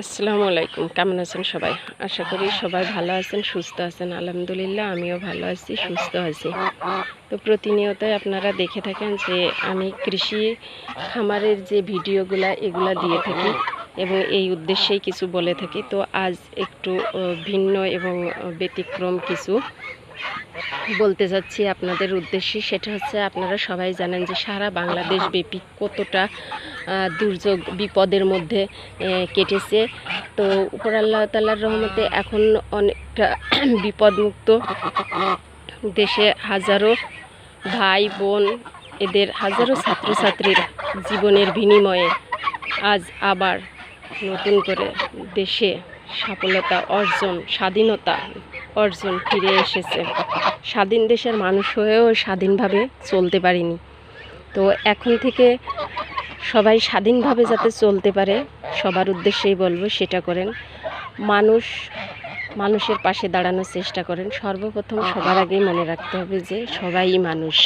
আসসালামু আলাইকুম। কেমন আছেন সবাই? আশা করি সবাই ভালো আছেন, সুস্থ আছেন। আলহামদুলিল্লাহ আমিও ভালো আছি, সুস্থ আছি। তো প্রতিনিয়তই আপনারা দেখে থাকেন যে আমি কৃষি খামারের যে ভিডিওগুলা এগুলা দিয়ে থাকি এবং এই উদ্দেশ্যেই কিছু বলে থাকি। তো আজ একটু ভিন্ন এবং ব্যতিক্রম কিছু বলতে যাচ্ছি আপনাদের উদ্দেশ্যে। সেটা হচ্ছে, আপনারা সবাই জানেন যে সারা বাংলাদেশ ব্যাপী কতটা দুর্যোগ বিপদের মধ্যে কেটেছে। তো উপর আল্লাহ তাআলার রহমতে এখন অনেকটা বিপদমুক্ত। দেশে হাজারো ভাই বোন, এদের হাজারো ছাত্রছাত্রীর জীবনের বিনিময়ে আজ আবার নতুন করে দেশে সফলতা অর্জন, স্বাধীনতা অর্জন ফিরে এসেছে। স্বাধীন দেশের মানুষ হয়েও স্বাধীনভাবে চলতে পারিনি। তো এখন থেকে সবাই স্বাধীনভাবে যাতে চলতে পারে, সবার উদ্দেশ্যেই বলবো সেটা করেন। মানুষের পাশে দাঁড়ানোর চেষ্টা করেন। সর্বপ্রথম সবার আগেই মনে রাখতে হবে যে সবাই মানুষ,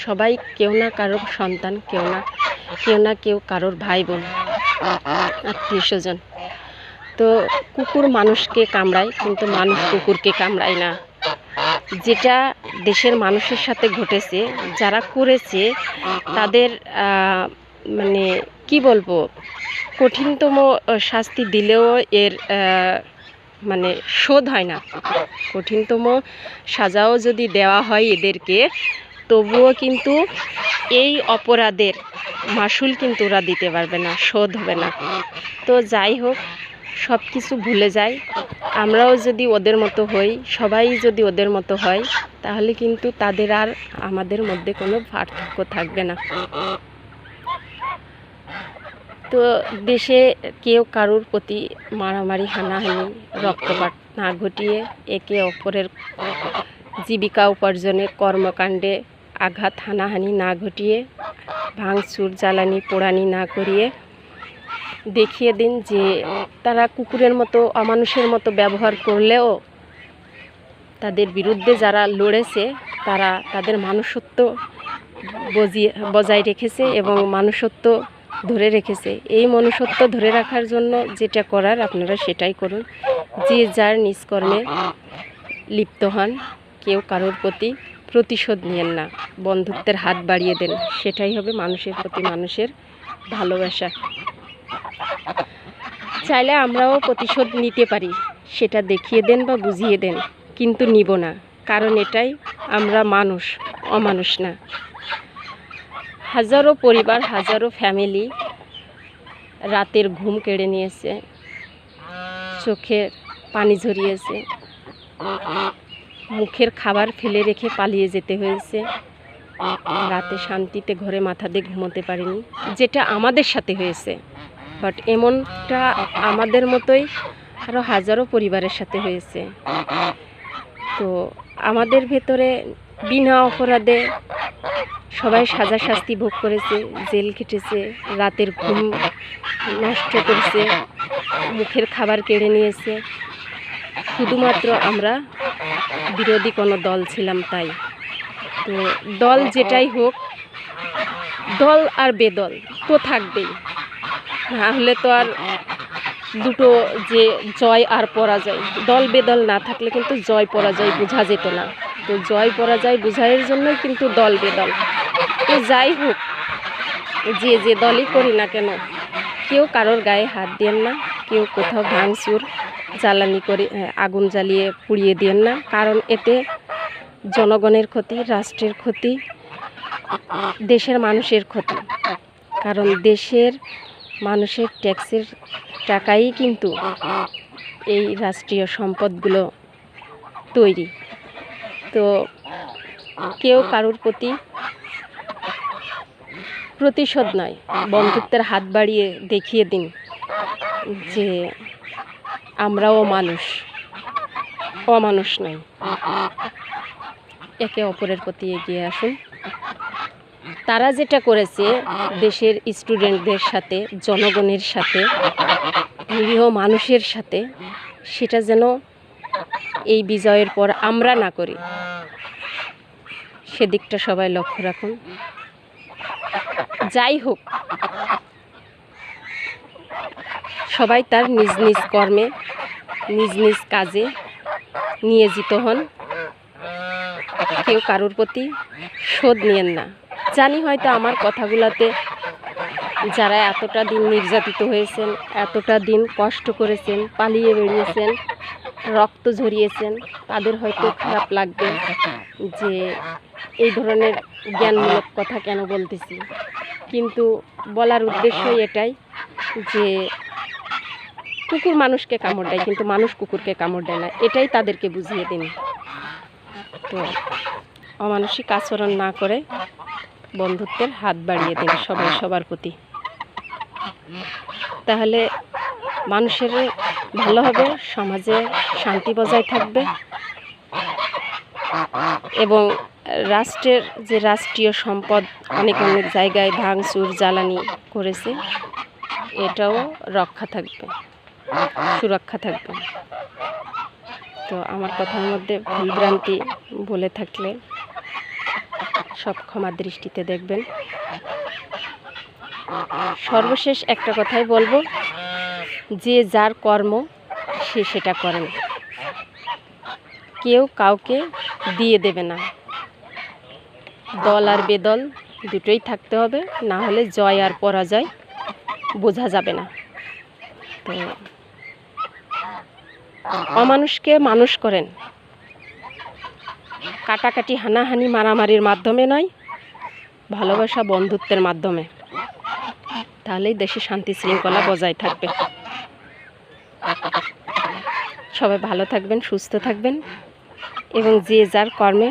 সবাই কেউ না কারোর সন্তান, কেউ না কেউ কারোর ভাই বোন, আত্মীয় স্বজন। তো কুকুর মানুষকে কামড়ায়, কিন্তু মানুষ কুকুরকে কামড়ায় না। যেটা দেশের মানুষের সাথে ঘটেছে, যারা করেছে তাদের মানে কি বলবো, কঠিনতম শাস্তি দিলেও এর মানে শোধ হয় না। কঠিনতম সাজাও যদি দেওয়া হয় এদেরকে, তবুও কিন্তু এই অপরাধের মাসুল কিন্তু ওরা দিতে পারবে না, শোধ হবে না। তো যাই হোক, সব কিছু ভুলে যাই। আমরাও যদি ওদের মতো হই, সবাই যদি ওদের মতো হয়, তাহলে কিন্তু তাদের আর আমাদের মধ্যে কোনো পার্থক্য থাকবে না। তো দেশে কেউ কারোর প্রতি মারামারি, হানাহানি, রক্তপাত না ঘটিয়ে, একে অপরের জীবিকা উপার্জনে কর্মকাণ্ডে আঘাত হানাহানি না ঘটিয়ে, ভাঙচুর জ্বালানি পোড়ানি না করিয়ে দেখিয়ে দিন যে তারা কুকুরের মতো, অমানুষের মতো ব্যবহার করলেও তাদের বিরুদ্ধে যারা লড়েছে তারা তাদের মানুষত্ব বজায় রেখেছে এবং মানুষত্ব ধরে রেখেছে। এই মনুষ্যত্ব ধরে রাখার জন্য যেটা করার আপনারা সেটাই করুন। যে যার নিষ্কর্মে লিপ্ত হন, কেউ কারোর প্রতি প্রতিশোধ নিয়েন না, বন্ধুত্বের হাত বাড়িয়ে দেন। সেটাই হবে মানুষের প্রতি মানুষের ভালোবাসা। চাইলে আমরাও প্রতিশোধ নিতে পারি, সেটা দেখিয়ে দেন বা বুঝিয়ে দেন, কিন্তু নিব না। কারণ এটাই, আমরা মানুষ, অমানুষ না। হাজারো পরিবার, হাজারো ফ্যামিলি রাতের ঘুম কেড়ে নিয়েছে, চোখের পানি ঝরিয়েছে, মুখের খাবার ফেলে রেখে পালিয়ে যেতে হয়েছে, রাতে শান্তিতে ঘরে মাথা দিয়ে ঘুমোতে পারিনি। যেটা আমাদের সাথে হয়েছে, বাট এমনটা আমাদের মতোই আরও হাজারো পরিবারের সাথে হয়েছে। তো আমাদের ভেতরে বিনা অপরাধে সবাই সাজা শাস্তি ভোগ করেছে, জেল খেটেছে, রাতের ঘুম নষ্ট করেছে, মুখের খাবার কেড়ে নিয়েছে। শুধুমাত্র আমরা বিরোধী কোনো দল ছিলাম তাই। তো দল যেটাই হোক, দল আর বেদল তো থাকবেই, না হলে তো আর দুটো যে জয় আর পরাজয়, দল বেদল না থাকলে কিন্তু জয় পরাজয় বোঝা যেত না। তো জয় পরাজয় বোঝার জন্যই কিন্তু দল বেদল। তো যাই হোক, যে দলই করি না কেন, কেউ কারোর গায়ে হাত দেন না, কেউ কোথাও ভাঙচুর জ্বালানি করে আগুন জ্বালিয়ে পুড়িয়ে দেন না। কারণ এতে জনগণের ক্ষতি, রাষ্ট্রের ক্ষতি, দেশের মানুষের ক্ষতি। কারণ দেশের মানুষের ট্যাক্সের টাকাই কিন্তু এই রাষ্ট্রীয় সম্পদগুলো তৈরি। তো কেউ কারোর প্রতি প্রতিশোধ নয়, বন্ধুত্বের হাত বাড়িয়ে দেখিয়ে দিন যে আমরাও মানুষ, অমানুষ নয়। একে অপরের প্রতি এগিয়ে আসুন। তারা যেটা করেছে দেশের স্টুডেন্টদের সাথে, জনগণের সাথে, নিরীহ মানুষের সাথে, সেটা যেন এই বিজয়ের পর আমরা না করি, সেদিকটা সবাই লক্ষ্য রাখুন। যাই হোক, সবাই তার নিজ নিজ কর্মে নিজ নিজ কাজে নিয়োজিত হন। কেউ কারোর প্রতি শোধ নিয়েন না। জানি হয়তো আমার কথাগুলোতে যারা এতটা দিন নির্যাতিত হয়েছেন, এতটা দিন কষ্ট করেছেন, পালিয়ে বেরিয়েছেন, রক্ত ঝরিয়েছেন, তাদের হয়তো খারাপ লাগবে যে এই ধরনের জ্ঞানমূলক কথা কেন বলতেছি। কিন্তু বলার উদ্দেশ্যই এটাই যে কুকুর মানুষকে কামড় দেয়, কিন্তু মানুষ কুকুরকে কামড় দেয় না। এটাই তাদেরকে বুঝিয়ে দিন। তো অমানসিক আচরণ না করে বন্ধুত্বের হাত বাড়িয়ে দিন সবাই সবার প্রতি। তাহলে মানুষের ভালো হবে, সমাজে শান্তি বজায় থাকবে এবং রাষ্ট্রের যে রাষ্ট্রীয় সম্পদ অনেক অনেক জায়গায় ভাঙচুর জ্বালানি করেছে, এটাও রক্ষা থাকবে, সুরক্ষা থাকবে। তো আমার কথার মধ্যে ভুলভ্রান্তি বলে থাকলে সব ক্ষমার দৃষ্টিতে দেখবেন। সর্বশেষ একটা কথাই বলবো, যে যার কর্ম সে সেটা করেন। কেউ কাউকে দিয়ে দেবে না। দল আর বেদল দুটোই থাকতে হবে, না হলে জয় আর পরাজয় বোঝা যাবে না। তো অমানুষকে মানুষ করেন, কাটাকাটি হানাহানি মারামারির মাধ্যমে নয়, ভালোবাসা বন্ধুত্বের মাধ্যমে। তাহলেই দেশে শান্তি শৃঙ্খলা বজায় থাকবে। সবাই ভালো থাকবেন, সুস্থ থাকবেন এবং যে যার কর্মে